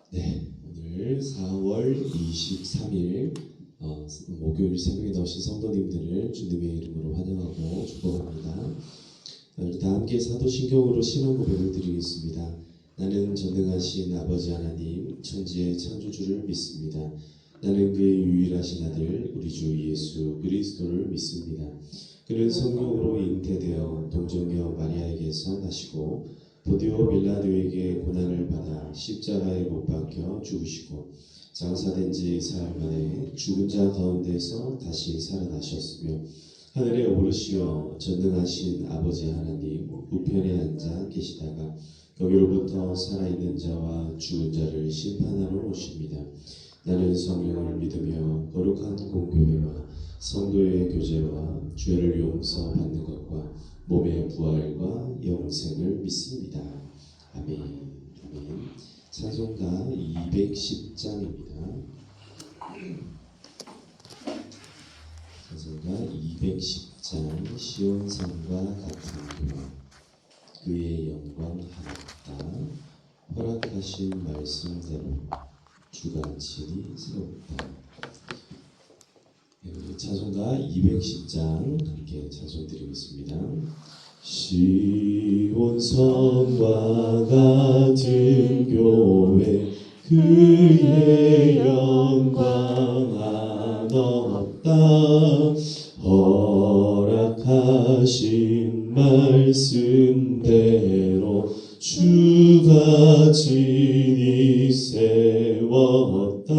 네, 오늘 4월 23일 목요일 새벽에 나오신 성도님들을 주님의 이름으로 환영하고 축복합니다. 우리 다 함께 사도신경으로 신앙 고백을 드리겠습니다. 나는 전능하신 아버지 하나님 천지의 창조주를 믿습니다. 나는 그의 유일하신 아들 우리 주 예수 그리스도를 믿습니다. 그는 성령으로 잉태되어 동정녀 마리아에게서 나시고 본디오 빌라도에게 고난을 받아 십자가에 못 박혀 죽으시고 장사된 지 사흘 만에 죽은 자 가운데서 다시 살아나셨으며 하늘에 오르시어 전능하신 아버지 하나님 우편에 앉아 계시다가 거기로부터 살아있는 자와 죽은 자를 심판하러 오십니다. 나는 성령을 믿으며 거룩한 공교회와 성도의 교제와 죄를 용서받는 것과 몸의 부활과 영생을 믿습니다. 아멘. 아멘. 찬송가 210장입니다. 찬송가 210장 시온산과 같은 교회 그의 영광 하옵다. 허락하신 말씀대로 주가 친히 세웠다. 찬송가 210장 함께 찬송드리겠습니다. 시온성과 같은 교회 그의 영광 한없다. 허락하신 말씀대로 주가 친히 세웠다.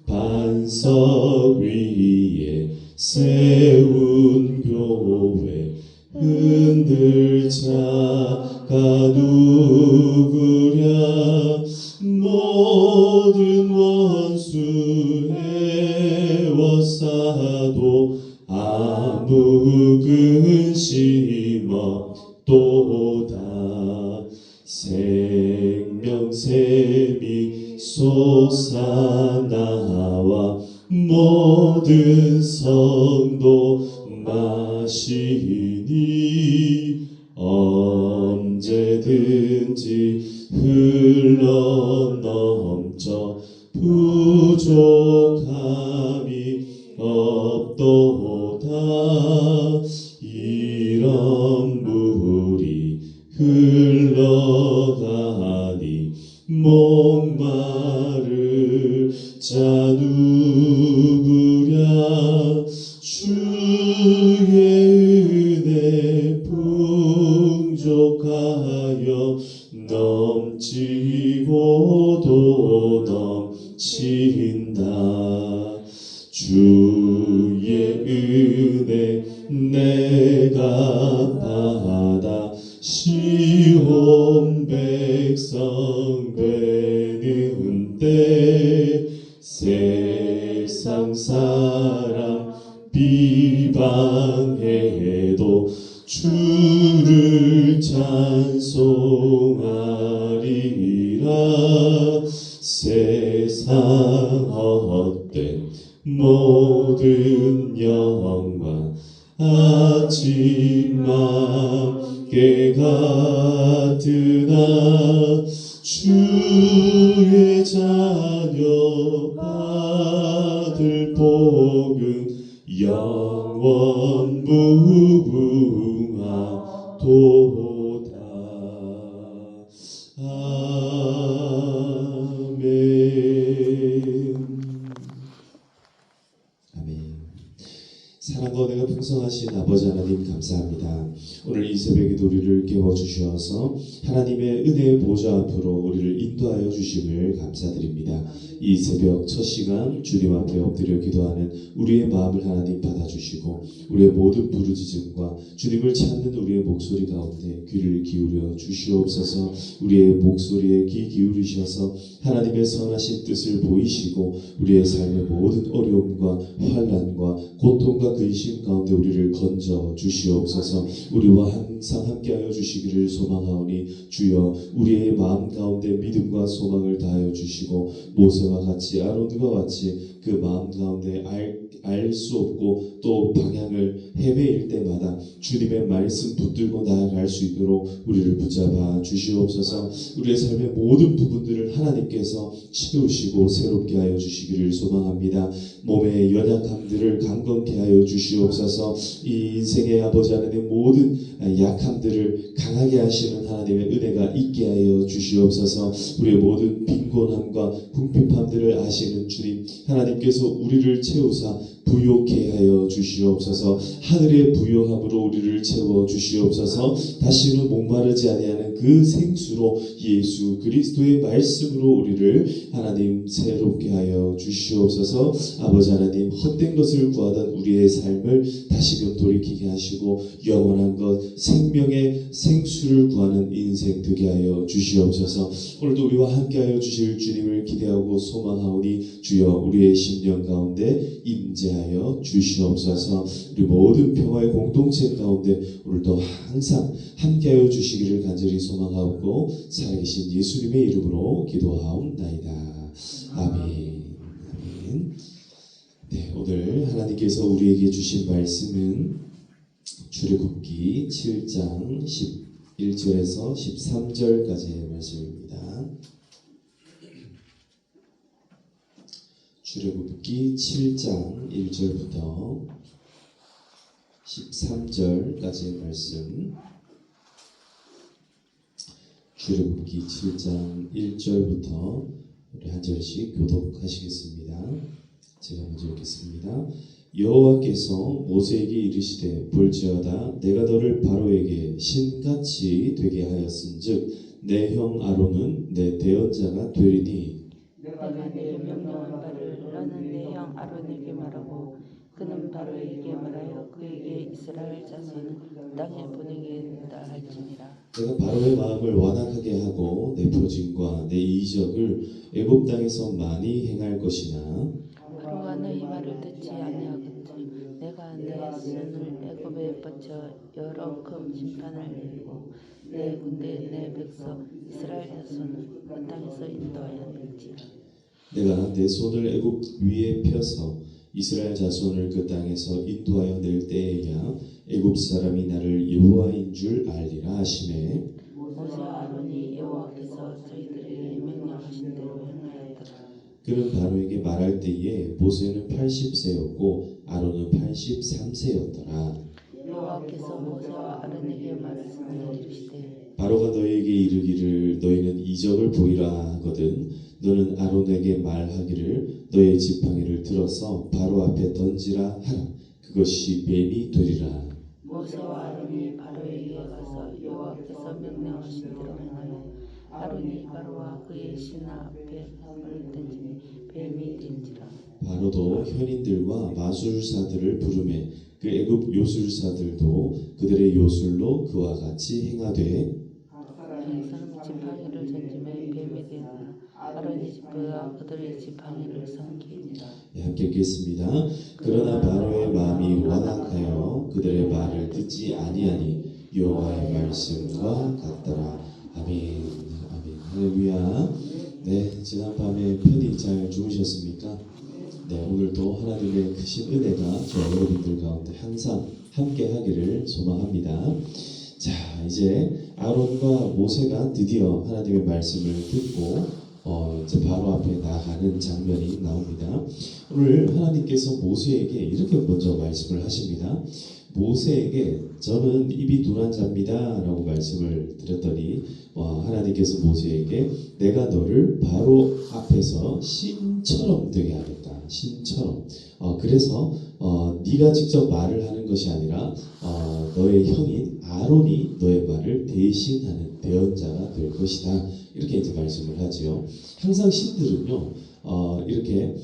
반석 위에 세운 교회 흔들 자가 누구랴. 모든 원수 애워싸도 아무 근심 없도다. 생명샘이 솟아나와 모든 성도 마시니 언제든지 흘러넘쳐 부족함이 없도다. 이런 물이 흘러가니 목마를 자 누구랴. 주의 은혜 풍족하여 넘치고도 넘친다. 주의 은혜 내가 받아 시온 백성 되는 때 세상 사람 비방해도 주를 찬송하리라. 세상 헛된 모든 영광 아침 맘께 같으나 주의 자녀 받을 복은 영원 무궁하도다. 아멘. 아멘. 사랑과 은혜가 풍성하신 아버지 하나님 감사합니다. 오늘 이 새벽에 우리를 깨워주셔서 하나님의 은혜의 보좌 앞으로 우리를 인도하여 주심을 감사드립니다. 이 새벽 첫 시간 주님 앞에 엎드려 기도하는 우리의 마음을 하나님 받아주시고 우리의 모든 부르짖음과 주님을 찾는 우리의 목소리 가운데 귀를 기울여 주시옵소서. 우리의 목소리에 귀 기울이셔서 하나님의 선하신 뜻을 보이시고 우리의 삶의 모든 어려움과 환난과 고통과 근심 가운데 우리를 건져 주시옵소서. 우리와 항상 함께하여 주시기를 소망하오니 주여 우리의 마음 가운데 믿음과 소망을 다하여 주시고 모세와 같이 아론과 같이 그 마음 가운데 알 수 없고 또 방향을 헤매일 때마다 주님의 말씀 붙들고 나아갈 수 있도록 우리를 붙잡아 주시옵소서. 우리의 삶의 모든 부분들을 하나님께서 채우시고 새롭게 하여 주시기를 소망합니다. 몸의 연약함들을 강건케 하여 주시옵소서. 이 인생의 아버지 하나님 모든 약함들을 강하게 하시는 하나님의 은혜가 있게 하여 주시옵소서. 우리의 모든 빈곤함과 궁핍함들을 아시는 주님 하나님께서 우리를 채우사 부요케 하여 주시옵소서. 하늘의 부요함으로 우리를 채워 주시옵소서. 다시는 목마르지 아니하는 그 생수로 예수 그리스도의 말씀으로 우리를 하나님 새롭게 하여 주시옵소서. 아버지 하나님 헛된 것을 구하던 우리의 삶을 다시금 돌이키게 하시고 영원한 것 생명의 생수를 구하는 인생 되게 하여 주시옵소서. 오늘도 우리와 함께하여 주실 주님을 기대하고 소망하오니 주여 우리의 심령 가운데 임재하여 주시옵소서. 우리 모든 평화의 공동체 가운데 오늘도 항상 함께하여 주시기를 간절히 소망하고 살아계신 예수님의 이름으로 기도하옵나이다. 아멘. 아멘. 네, 오늘 하나님께서 우리에게 주신 말씀은 출애굽기 7장 11절에서 13절까지의 말씀입니다. 출애굽기 7장 1절부터 13절까지의 말씀. 출애굽기 7장 1절부터 우리 한 절씩 교독하시겠습니다. 제가 먼저 읽겠습니다. 여호와께서 모세에게 이르시되 볼지어다 내가 너를 바로에게 신같이 되게 하였은즉 내 형 아론은 내 대언자가 되리니 내가 내게 명령한 바를 너는 내 형 아론에게 말하고 그는 바로에게 말하여 그에게 이스라엘 자손을 땅에 보내겠다 할지니라. 내가 바로의 마음을 완악하게 하고 내 표징과 내 이적을 애굽 땅에서 많이 행할 것이나 바로가 너희 말을 듣지 아니하거든 내가 내 손을 애굽에 뻗쳐 여러 큰 심판을 내리고 내 군대 내 백성 이스라엘 자손을 그 땅에서 인도하여 낼지라. 내가 내 손을 애굽 위에 펴서 이스라엘 자손을 그 땅에서 인도하여 낼 때에야 애굽 사람이 나를 여호와인 줄 알리라 하시매 모세와 아론이 여호와께서 저희들에게 명령하신 대로 행하였더라. 그는 바로에게 말할 때에 모세는 80세였고 아론은 83세였더라. 여호와께서 모세와 아론에게 말씀하여 이르시되 바로가 너희에게 이르기를 너희는 이적을 보이라 하거든 너는 아론에게 말하기를 너의 지팡이를 들어서 바로 앞에 던지라 하라. 그것이 뱀이 되리라. 모세와 아론이 바로에게 가서 여호와께서 명령하신 대로 행하여 아론이 바로와 그의 신하 앞에 손을 던지니 뱀이 된지라. 바로도 현인들과 마술사들을 부르매 그 애굽 요술사들도 그들의 요술로 그와 같이 행하되 백성이 지팡이를 던지매 뱀이 되나 아론이 지팡이와 그들의 지팡이를 삼키니라. 함께 읽겠습니다. 그러나 바로의 마음이 완악하여 그들의 말을 듣지 아니하니 여호와의 말씀과 같더라. 아멘. 아멘. 할렐루야. 네, 지난밤에 편히 잘 주무셨습니까? 네, 오늘도 하나님의 크신 은혜가 저와 여러분들 가운데 항상 함께 하기를 소망합니다. 자, 이제 아론과 모세가 드디어 하나님의 말씀을 듣고 이제 바로 앞에 나가는 장면이 나옵니다. 오늘 하나님께서 모세에게 이렇게 먼저 말씀을 하십니다. 모세에게 저는 입이 둔한 자입니다 라고 말씀을 드렸더니 하나님께서 모세에게 내가 너를 바로 앞에서 신처럼 되게 하겠다. 신처럼. 그래서 네가 직접 말을 하는 것이 아니라 너의 형인 아론이 너의 말을 대신하는 대언자가 될 것이다. 이렇게 이제 말씀을 하지요. 항상 신들은요, 이렇게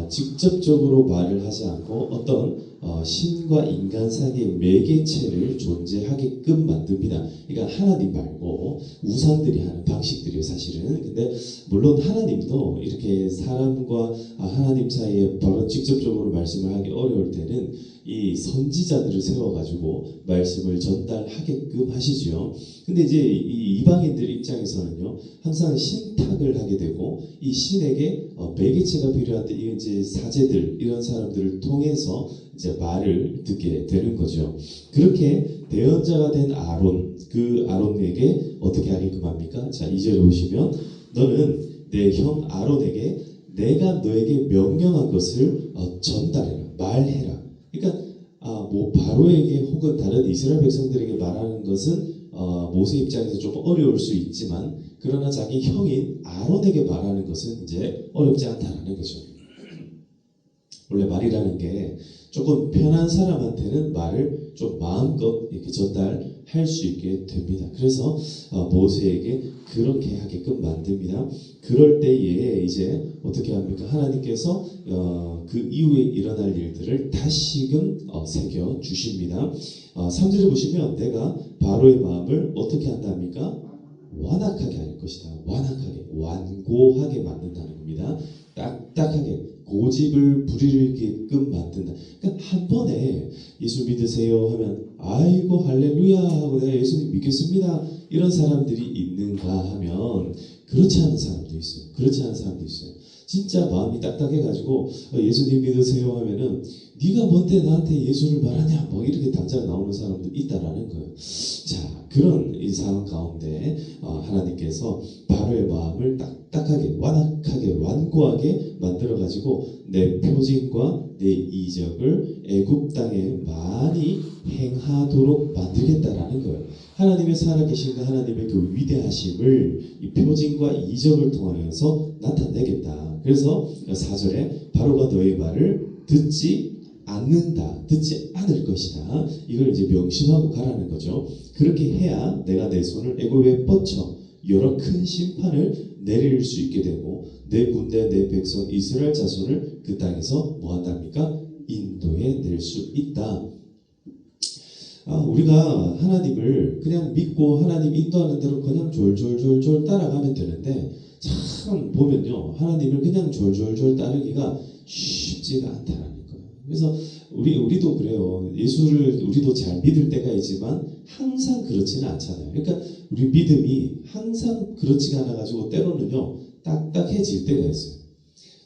직접적으로 말을 하지 않고 어떤 신과 인간 사이의 매개체를 존재하게끔 만듭니다. 그러니까 하나님 말고 우상들이 하는 방식들이에요, 사실은. 근데 물론 하나님도 이렇게 사람과 하나님 사이에 바로 직접적으로 말씀을 하기 어려울 때는 이 선지자들을 세워가지고 말씀을 전달하게끔 하시죠. 근데 이제 이 이방인들 입장에서는요, 항상 신탁을 하게 되고 이 신에게 매개체가 필요한데 이 이제 사제들 이런 사람들을 통해서 이제 말을 듣게 되는 거죠. 그렇게 대언자가 된 아론, 그 아론에게 어떻게 하게끔 합니까? 자, 2절에 보시면 너는 내 형 아론에게 내가 너에게 명령한 것을 전달해라, 말해라. 그러니까 뭐 바로에게 혹은 다른 이스라엘 백성들에게 말하는 것은 모세 입장에서 조금 어려울 수 있지만 그러나 자기 형인 아론에게 말하는 것은 이제 어렵지 않다라는 거죠. 원래 말이라는 게 조금 편한 사람한테는 말을 좀 마음껏 이렇게 전달할 수 있게 됩니다. 그래서 모세에게 그렇게 하게끔 만듭니다. 그럴 때에 이제 어떻게 합니까? 하나님께서 그 이후에 일어날 일들을 다시금 새겨 주십니다. 3절에 보시면 내가 바로의 마음을 어떻게 한답니까? 완악하게 할 것이다. 완악하게, 완고하게 만든다는 겁니다. 딱딱하게, 고집을 부리게끔 만든다. 그러니까 한 번에 예수 믿으세요 하면 아이고 할렐루야 하고 내가 예수님 믿겠습니다. 이런 사람들이 있는가 하면 그렇지 않은 사람도 있어요. 그렇지 않은 사람도 있어요. 진짜 마음이 딱딱해가지고 예수님 믿으세요 하면은 네가 뭔데 나한테 예수를 말하냐 뭐 이렇게 당장 나오는 사람도 있다라는 거예요. 자, 그런 이 상황 가운데 하나님께서 바로의 마음을 딱딱하게, 완악하게, 완고하게 만들어가지고 내 표징과 내 이적을 애굽 땅에 많이 행하도록 만들겠다라는 거예요. 하나님의 살아계신 그 하나님의 그 위대하심을 이 표징과 이적을 통하여서 나타내겠다. 그래서 4절에 바로가 너의 말을 듣지 않는다, 듣지 않을 것이다. 이걸 이제 명심하고 가라는 거죠. 그렇게 해야 내가 내 손을 애굽에 뻗쳐 여러 큰 심판을 내릴 수 있게 되고 내 군대 내 백성 이스라엘 자손을 그 땅에서 뭐 한답니까? 인도해 낼 수 있다. 우리가 하나님을 그냥 믿고 하나님 인도하는 대로 그냥 졸졸졸졸 따라가면 되는데 참 보면요, 하나님을 그냥 졸졸졸 따르기가 쉽지가 않다라는 거예요. 그래서 우리도 그래요. 예수를 우리도 잘 믿을 때가 있지만 항상 그렇지는 않잖아요. 그러니까 우리 믿음이 항상 그렇지가 않아가지고 때로는요 딱딱해질 때가 있어요.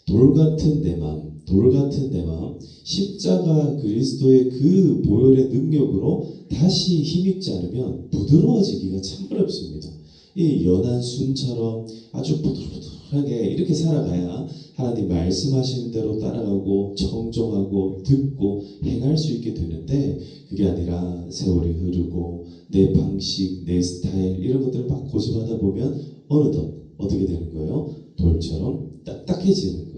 돌 같은 내 마음, 십자가 그리스도의 그 보혈의 능력으로 다시 힘입지 않으면 부드러워지기가 참 어렵습니다. 이 연한 순처럼 아주 부들부들하게 이렇게 살아가야 하나님 말씀하시는 대로 따라가고 청종하고 듣고 행할 수 있게 되는데 그게 아니라 세월이 흐르고 내 방식, 내 스타일 이런 것들을 막 고집하다 보면 어느덧 어떻게 되는 거예요? 돌처럼 딱딱해지는 거예요.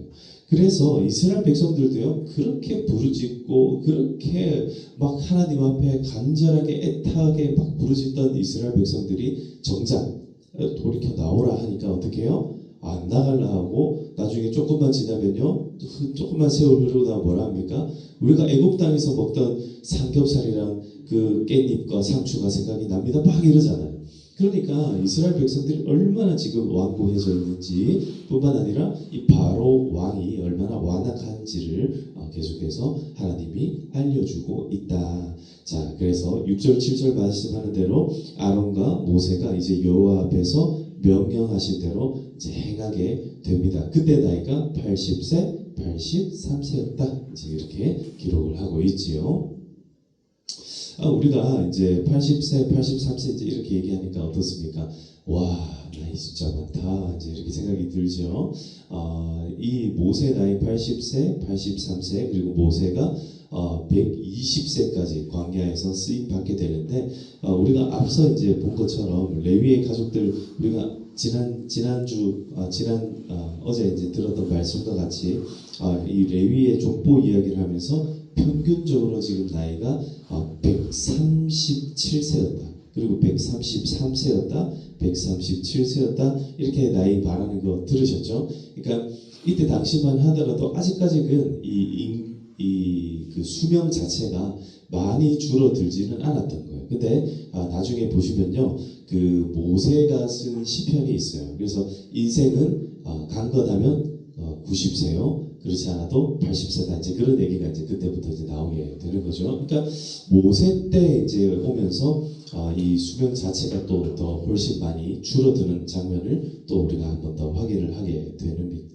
그래서 이스라엘 백성들도요 그렇게 부르짖고 그렇게 막 하나님 앞에 간절하게 애타게 막 부르짖던 이스라엘 백성들이 정작 돌이켜 나오라 하니까 어떻게 해요? 안 나갈라 하고 나중에 조금만 지나면요 조금만 세월 흐르고 나면 뭐라 합니까? 우리가 애굽 땅에서 먹던 삼겹살이랑 그 깻잎과 상추가 생각이 납니다. 막 이러잖아요. 그러니까 이스라엘 백성들이 얼마나 지금 완고해져 있는지 뿐만 아니라 이 바로 왕이 얼마나 완악한지를 계속해서 하나님이 알려주고 있다. 자, 그래서 6절 7절 말씀하는 대로 아론과 모세가 이제 여호와 앞에서 명령하신 대로 이제 행하게 됩니다. 그때 나이가 80세, 83세였다. 이제 이렇게 기록을 하고 있지요. 우리가 이제 80세, 83세 이제 이렇게 얘기하니까 어떻습니까? 와, 나이 진짜 많다. 이제 이렇게 생각이 들죠. 이 모세 나이 80세, 83세 그리고 모세가 120세까지 광야에서 쓰임 받게 되는데 우리가 앞서 이제 본 것처럼 레위의 가족들 우리가 어제 이제 들었던 말씀과 같이 이 레위의 족보 이야기를 하면서 평균적으로 지금 나이가 137세였다. 그리고 133세였다. 137세였다. 이렇게 나이 말하는 거 들으셨죠? 그러니까 이때 당시만 하더라도 아직까지는 그 수명 자체가 많이 줄어들지는 않았던 거예요. 근데 나중에 보시면요, 그 모세가 쓴 시편이 있어요. 그래서 인생은 강건하면 90세요. 그렇지 않아도 80세다. 이제 그런 얘기가 이제 그때부터 이제 나오게 되는 거죠. 그러니까 모세 때 이제 오면서 이 수명 자체가 또 더 훨씬 많이 줄어드는 장면을 또 우리가 한 번 더 확인을 하게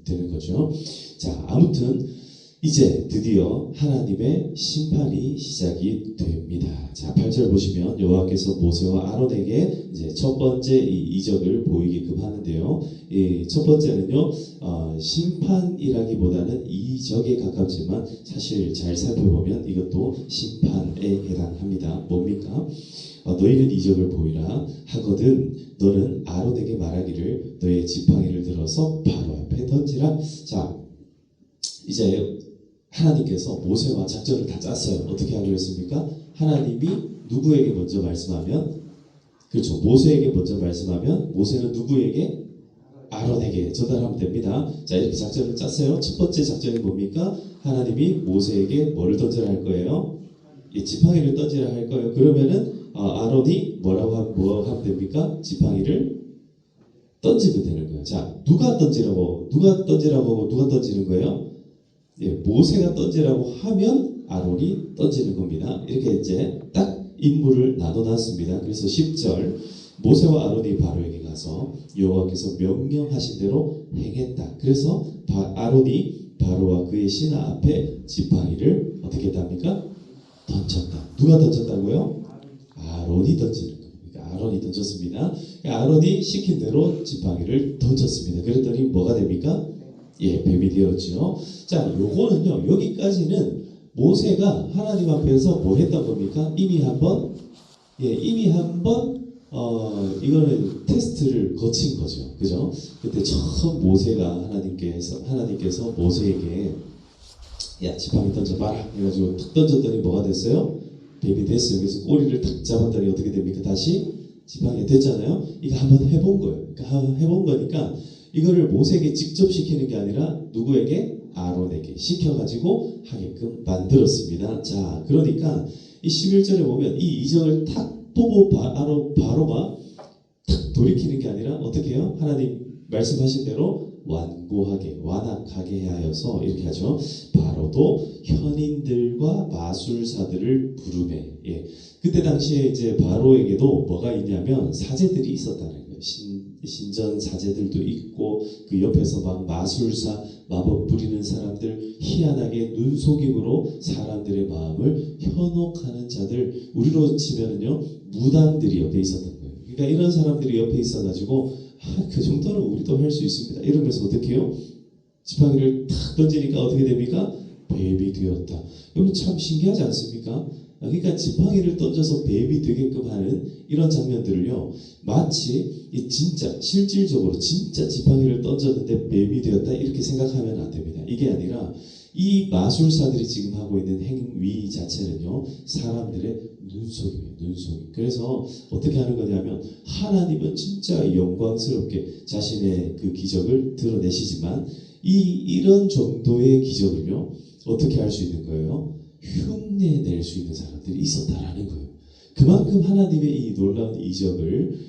되는 거죠. 자, 아무튼 이제 드디어 하나님의 심판이 시작이 됩니다. 자, 8절 보시면 여호와께서 모세와 아론에게 이제 첫 번째 이 이적을 보이게끔 하는데요. 이 첫 번째는요, 심판이라기보다는 이적에 가깝지만 사실 잘 살펴보면 이것도 심판에 해당합니다. 뭡니까? 너희는 이적을 보이라 하거든 너는 아론에게 말하기를 너의 지팡이를 들어서 바로 앞에 던지라. 자, 이제 하나님께서 모세와 작전을 다 짰어요. 어떻게 하기로 했습니까? 하나님이 누구에게 먼저 말씀하면, 그렇죠, 모세에게 먼저 말씀하면 모세는 누구에게? 아론에게 전달하면 됩니다. 자, 이렇게 작전을 짰어요. 첫 번째 작전이 뭡니까? 하나님이 모세에게 뭐를 던지라 할 거예요? 지팡이를 던지라 할 거예요. 그러면은 아론이 뭐 하면 됩니까? 지팡이를 던지면 되는 거예요. 자, 누가 던지라고 하고 누가 던지는 거예요? 모세가 던지라고 하면 아론이 던지는 겁니다. 이렇게 이제 딱 임무를 나눠놨습니다. 그래서 10절 모세와 아론이 바로에게 가서 여호와께서 명령하신 대로 행했다. 그래서 아론이 바로와 그의 신하 앞에 지팡이를 어떻게 했답니까? 던졌다. 누가 던졌다고요? 아론이 던지는 겁니다. 아론이 던졌습니다. 아론이 시킨 대로 지팡이를 던졌습니다. 그랬더니 뭐가 됩니까? 뱀이 되었죠. 자, 요거는요, 여기까지는 모세가 하나님 앞에서 뭐 했던 겁니까? 이미 한번 이거는 테스트를 거친 거죠. 그죠? 그때 처음 모세가 하나님께서 모세에게 야, 지팡이 던져봐라 해가지고 탁 던졌더니 뭐가 됐어요? 뱀이 됐어요. 그래서 꼬리를 탁 잡았더니 어떻게 됩니까? 다시 지팡이가 됐잖아요. 이거 한번 해본 거예요. 그러니까 해본 거니까 이거를 모세에게 직접 시키는 게 아니라 누구에게? 아론에게 시켜가지고 하게끔 만들었습니다. 자, 그러니까 이 11절에 보면 이 이적을 탁 보고 바로가 탁 돌이키는 게 아니라 어떻게 해요? 하나님 말씀하신 대로 완악하게 하여서 이렇게 하죠. 바로도 현인들과 마술사들을 부르매. 그때 당시에 이제 바로에게도 뭐가 있냐면 사제들이 있었다는 거예요. 신전 사제들도 있고 그 옆에서 막 마술사 마법 부리는 사람들, 희한하게 눈속임으로 사람들의 마음을 현혹하는 자들, 우리로 치면은요 무당들이 옆에 있었던 거예요. 그러니까 이런 사람들이 옆에 있어가지고 그 정도는 우리도 할 수 있습니다. 이러면서 어떻게 해요? 지팡이를 탁 던지니까 어떻게 됩니까? 뱀이 되었다. 여러분 참 신기하지 않습니까? 그러니까 지팡이를 던져서 뱀이 되게끔 하는 이런 장면들을요, 마치 실질적으로 진짜 지팡이를 던졌는데 뱀이 되었다 이렇게 생각하면 안 됩니다. 이게 아니라 이 마술사들이 지금 하고 있는 행위 자체는요, 사람들의 눈속임이에요. 눈속임. 그래서 어떻게 하는 거냐면 하나님은 진짜 영광스럽게 자신의 그 기적을 드러내시지만 이런 정도의 기적을요, 어떻게 할 수 있는 거예요? 흉내낼 수 있는 사람들이 있었다라는 거예요. 그만큼 하나님의 이 놀라운 이적을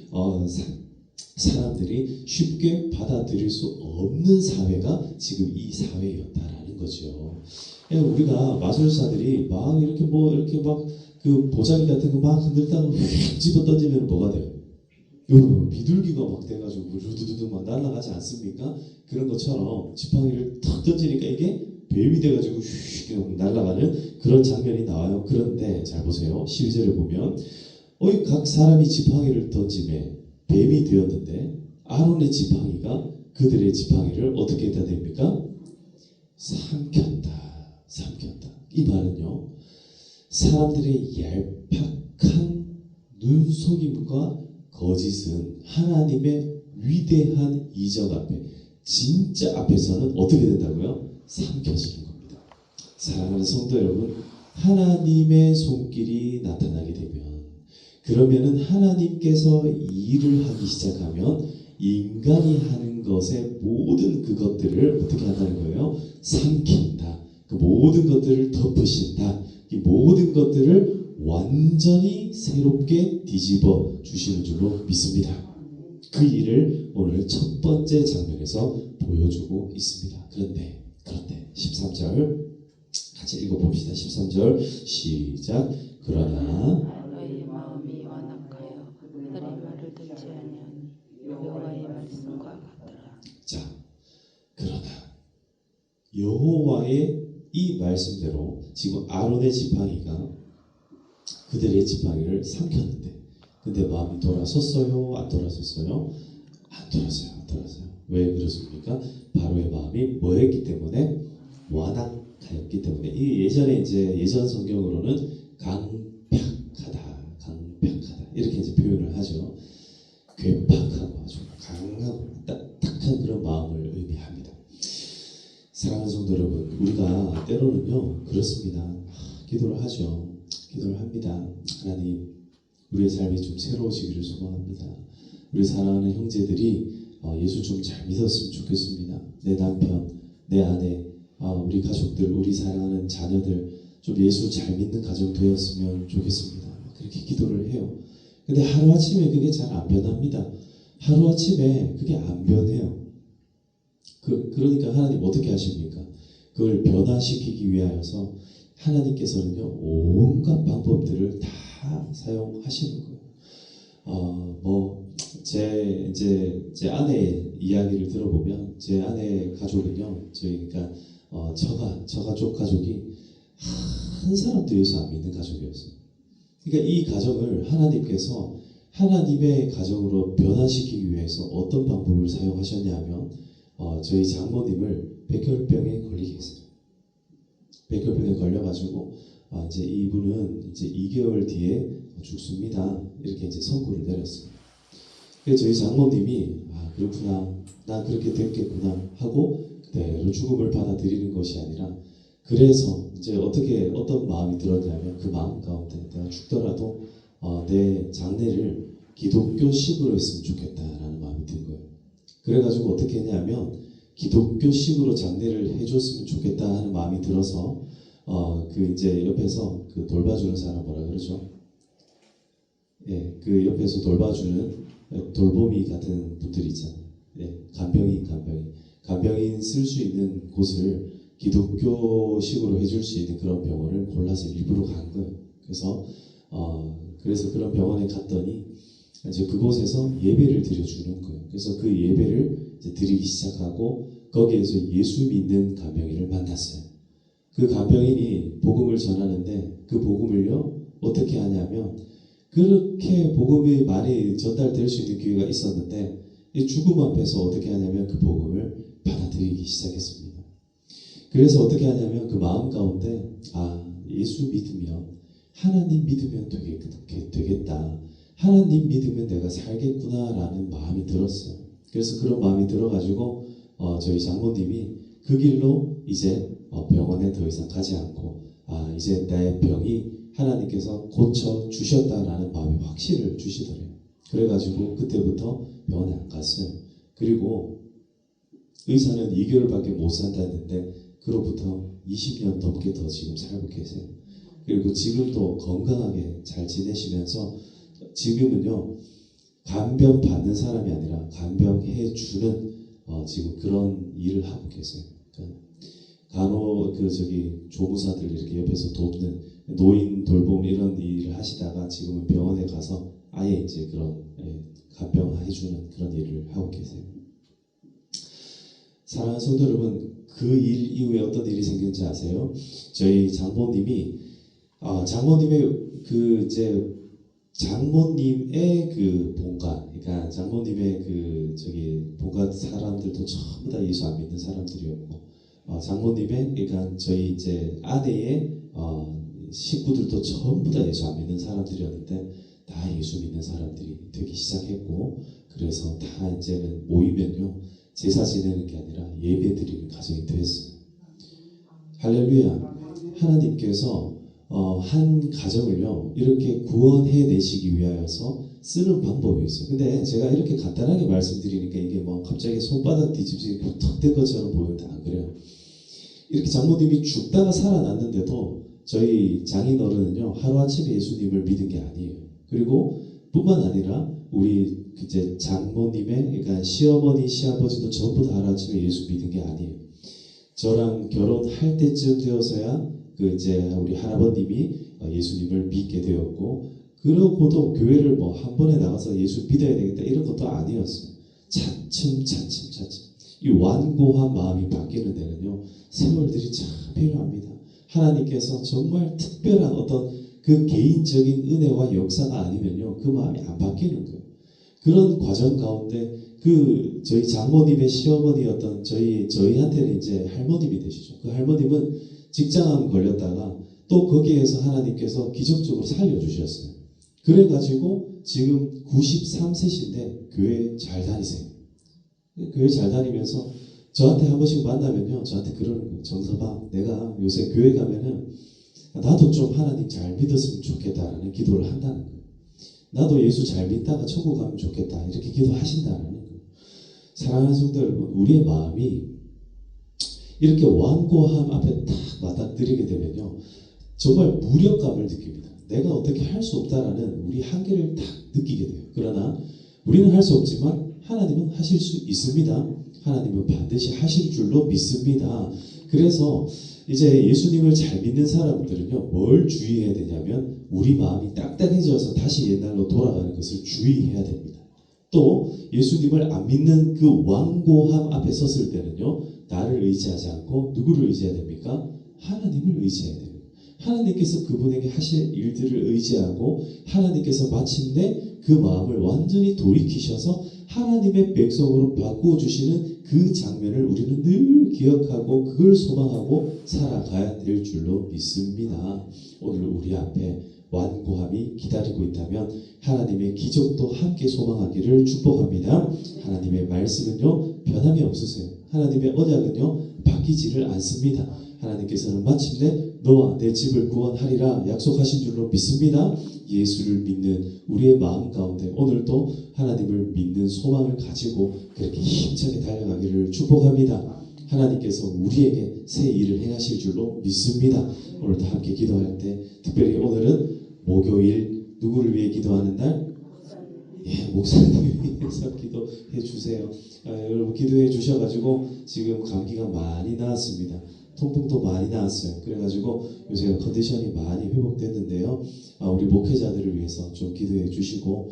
사람들이 쉽게 받아들일 수 없는 사회가 지금 이 사회였다라는 거죠. 우리가 마술사들이 막 이렇게 막 그 보자기 같은 거 막 흔들다가 휙 집어 던지면 뭐가 돼요? 비둘기가 막 돼가지고 루두두두 막 날아가지 않습니까? 그런 것처럼 지팡이를 탁 던지니까 이게 뱀이 돼가지고 휙 날아가는 그런 장면이 나와요. 그런데 잘 보세요. 12절을 보면 각 사람이 지팡이를 던짐에 뱀이 되었는데 아론의 지팡이가 그들의 지팡이를 어떻게 했다 됩니까? 삼켰다. 이 말은요, 사람들의 얄팍한 눈속임과 거짓은 하나님의 위대한 이적 앞에, 진짜 앞에서는 어떻게 된다고요? 삼켜지는 겁니다. 사랑하는 성도 여러분, 하나님의 손길이 나타나게 되면, 그러면은 하나님께서 일을 하기 시작하면 인간이 하는 것의 모든 그것들을 어떻게 한다는 거예요? 삼킨다. 그 모든 것들을 덮으신다. 이 모든 것들을 완전히 새롭게 뒤집어 주시는 줄로 믿습니다. 그 일을 오늘 첫 번째 장면에서 보여주고 있습니다. 그런데 13절 같이 읽어봅시다. 13절 시작. 그러나 너희 마음이 완악하여 그의 말을 듣지 아니하니 여호와의 말씀과 같더라. 자, 그러나 여호와의 이 말씀대로 지금 아론의 지팡이가 그들의 지팡이를 삼켰는데, 근데 마음이 돌아섰어요? 안 돌아섰어요? 안 돌아서요. 안 돌아서요. 왜 그렇습니까? 바로의 마음이 뭐였기 때문에? 완악하였기 때문에. 이 예전에 이제 예전 성경으로는 강팍하다 이렇게 이제 표현을 하죠. 괴팍하고 아주 강하고 딱딱한 그런 마음을 의미합니다. 사랑하는 성도 여러분, 우리가 때로는요 그렇습니다. 기도를 하죠. 기도를 합니다. 하나님, 우리의 삶이 좀 새로워지기를 소망합니다. 우리 사랑하는 형제들이 예수 좀 잘 믿었으면 좋겠습니다. 내 남편, 내 아내, 우리 가족들, 우리 사랑하는 자녀들 좀 예수 잘 믿는 가정 되었으면 좋겠습니다. 그렇게 기도를 해요. 근데 하루아침에 그게 잘 안 변합니다. 하루아침에 그게 안 변해요. 그러니까 하나님 어떻게 하십니까? 그걸 변화시키기 위하여서 하나님께서는요 온갖 방법들을 다 사용하시는 거예요. 제 아내의 이야기를 들어보면, 제 아내 가족은요, 저희가 처가 쪽 가족이 한 사람도 예수 안 믿는 가족이었어요. 그러니까 이 가정을 하나님께서 하나님의 가정으로 변화시키기 위해서 어떤 방법을 사용하셨냐면, 저희 장모님을 백혈병에 걸리게 했어요. 백혈병에 걸려가지고 이제 이분은 이제 2개월 뒤에 죽습니다. 이렇게 이제 선고를 내렸어요. 그래서 저희 장모님이 그렇구나, 나 그렇게 됐겠구나 하고 그대로 죽음을 받아들이는 것이 아니라, 그래서 이제 어떤 마음이 들었냐면, 그 마음 가운데 내가 죽더라도 내 장례를 기독교식으로 했으면 좋겠다라는 마음이 든 거예요. 그래가지고 어떻게 했냐면 기독교식으로 장례를 해줬으면 좋겠다 하는 마음이 들어서 그 이제 옆에서 그 돌봐주는 사람 뭐라 그러죠? 예, 그 옆에서 돌봐주는 돌보미 같은 분들 있잖아요. 예, 간병인 쓸 수 있는 곳을 기독교식으로 해줄 수 있는 그런 병원을 골라서 일부러 간 거예요. 그래서 그런 병원에 갔더니 이제 그곳에서 예배를 드려주는 거예요. 그래서 그 예배를 이제 드리기 시작하고, 거기에서 예수 믿는 간병인을 만났어요. 그 간병인이 복음을 전하는데, 그 복음을요 어떻게 하냐면, 그렇게 복음이 많이 전달될 수 있는 기회가 있었는데, 이 죽음 앞에서 어떻게 하냐면 그 복음을 받아들이기 시작했습니다. 그래서 어떻게 하냐면 그 마음 가운데 예수 믿으면, 하나님 믿으면 되겠다, 하나님 믿으면 내가 살겠구나라는 마음이 들었어요. 그래서 그런 마음이 들어가지고 저희 장모님이 그 길로 이제 병원에 더 이상 가지 않고, 이제 내 병이 하나님께서 고쳐 주셨다라는 마음의 확신을 주시더래요. 그래가지고 그때부터 병원에 안 갔어요. 그리고 의사는 2개월밖에 못 산다 했는데, 그로부터 20년 넘게 더 지금 살고 계세요. 그리고 지금도 건강하게 잘 지내시면서, 지금은요 간병 받는 사람이 아니라 간병해 주는 지금 그런 일을 하고 계세요. 그러니까 조무사들 이렇게 옆에서 돕는 노인 돌봄 이런 일을 하시다가 지금은 병원에 가서 아예 이제 그런 간병해 주는 그런 일을 하고 계세요. 사랑하는 성도 여러분, 그 일 이후에 어떤 일이 생겼는지 아세요? 저희 장모님의 그 본가, 그러니까 장모님의 본가 사람들도 전부 다 예수 안 믿는 사람들이었고, 장모님의, 그러니까 저희 이제 아내의 식구들도 전부 다 예수 안 믿는 사람들이었는데, 다 예수 믿는 사람들이 되기 시작했고, 그래서 다 이제는 모이면요 제사 지내는 게 아니라 예배 드리는 가정이 됐어요. 할렐루야. 하나님께서 한 가정을요 이렇게 구원해 내시기 위하여서 쓰는 방법이 있어요. 근데 제가 이렇게 간단하게 말씀드리니까 이게 뭐 갑자기 손바닥 뒤집지 턱될 것처럼 보이는데 안 그래요. 이렇게 장모님이 죽다가 살아났는데도 저희 장인어른은요 하루아침에 예수님을 믿은 게 아니에요. 그리고 뿐만 아니라 우리 이제 장모님의 그러니까 시어머니 시아버지도 전부 다 하루아침에 예수 믿은 게 아니에요. 저랑 결혼할 때쯤 되어서야 그 이제 우리 할아버님이 예수님을 믿게 되었고, 그러고도 교회를 뭐 한 번에 나가서 예수 믿어야 되겠다 이런 것도 아니었어요. 차츰 이 완고한 마음이 바뀌는 데는요 세월들이 참 필요합니다. 하나님께서 정말 특별한 어떤 그 개인적인 은혜와 역사가 아니면요 그 마음이 안 바뀌는 거예요. 그런 과정 가운데 그 저희 장모님의 시어머니였던 저희한테는 이제 할머님이 되시죠. 그 할머님은 직장암 걸렸다가 또 거기에서 하나님께서 기적적으로 살려주셨어요. 그래가지고 지금 93세신데 교회 잘 다니세요. 교회 잘 다니면서 저한테 한 번씩 만나면요 저한테 그러는 거예요. 정서방, 내가 요새 교회 가면은 나도 좀 하나님 잘 믿었으면 좋겠다라는 기도를 한다는 거예요. 나도 예수 잘 믿다가 천국 가면 좋겠다 이렇게 기도하신다는 거예요. 사랑하는 성도 여러분, 우리의 마음이 이렇게 완고함 앞에 딱 맞닥뜨리게 되면요 정말 무력감을 느낍니다. 내가 어떻게 할 수 없다라는 우리 한계를 딱 느끼게 돼요. 그러나 우리는 할 수 없지만 하나님은 하실 수 있습니다. 하나님은 반드시 하실 줄로 믿습니다. 그래서 이제 예수님을 잘 믿는 사람들은요 뭘 주의해야 되냐면 우리 마음이 딱딱해져서 다시 옛날로 돌아가는 것을 주의해야 됩니다. 또 예수님을 안 믿는 그 완고함 앞에 섰을 때는요 나를 의지하지 않고 누구를 의지해야 됩니까? 하나님을 의지해야 됩니다. 하나님께서 그분에게 하실 일들을 의지하고 하나님께서 마침내 그 마음을 완전히 돌이키셔서 하나님의 백성으로 바꾸어 주시는 그 장면을 우리는 늘 기억하고 그걸 소망하고 살아가야 될 줄로 믿습니다. 오늘 우리 앞에 완고함이 기다리고 있다면 하나님의 기적도 함께 소망하기를 축복합니다. 하나님의 말씀은요 변함이 없으세요. 하나님의 언약은요 바뀌지를 않습니다. 하나님께서는 마침내 너와 내 집을 구원하리라 약속하신 줄로 믿습니다. 예수를 믿는 우리의 마음 가운데 오늘도 하나님을 믿는 소망을 가지고 그렇게 힘차게 달려가기를 축복합니다. 하나님께서 우리에게 새 일을 행하실 줄로 믿습니다. 오늘도 함께 기도할 때 특별히 오늘은 목요일 누구를 위해 기도하는 날? 예, 목사님 위해서 기도해 주세요. 여러분 기도해 주셔가지고 지금 감기가 많이 나았습니다. 통풍도 많이 나왔어요. 그래가지고 요새 컨디션이 많이 회복됐는데요. 우리 목회자들을 위해서 좀 기도해 주시고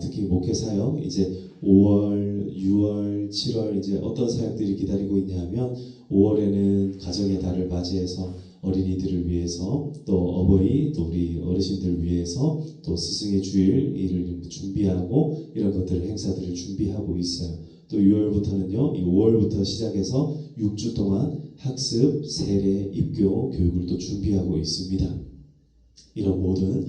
특히 목회 사역 이제 5월, 6월, 7월 이제 어떤 사역들이 기다리고 있냐면 5월에는 가정의 달을 맞이해서 어린이들을 위해서 또 어버이 또 우리 어르신들을 위해서 또 스승의 주일 일을 준비하고 이런 것들을 행사들을 준비하고 있어요. 또 6월부터는요, 이 5월부터 시작해서 6주 동안 학습, 세례, 입교, 교육을 또 준비하고 있습니다. 이런 모든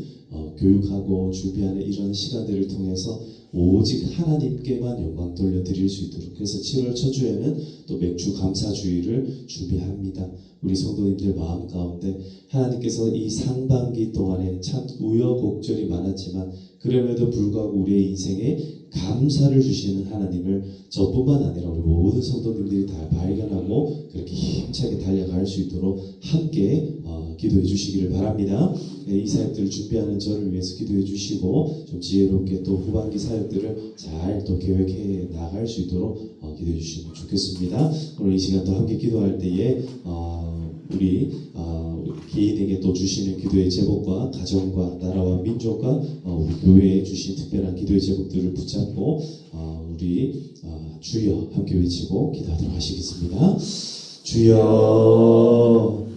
교육하고 준비하는 이런 시간들을 통해서 오직 하나님께만 영광 돌려드릴 수 있도록 그래서 7월 첫 주에는 또 맥주 감사주의를 준비합니다. 우리 성도님들 마음 가운데 하나님께서 이 상반기 동안에 참 우여곡절이 많았지만 그럼에도 불구하고 우리의 인생에 감사를 주시는 하나님을 저뿐만 아니라 우리 모든 성도님들이 다 발견하고 그렇게 힘차게 달려갈 수 있도록 함께 기도해 주시기를 바랍니다. 이 사역들을 준비하는 저를 위해서 기도해 주시고 좀 지혜롭게 또 후반기 사역들을 잘 또 계획해 나갈 수 있도록 기도해 주시면 좋겠습니다. 오늘 이 시간도 함께 기도할 때에 우리 개인에게 또 주시는 기도의 제목과 가정과 나라와 민족과 우리 교회에 주신 특별한 기도의 제목들을 붙잡고 우리 주여 함께 외치고 기도하도록 하시겠습니다. 주여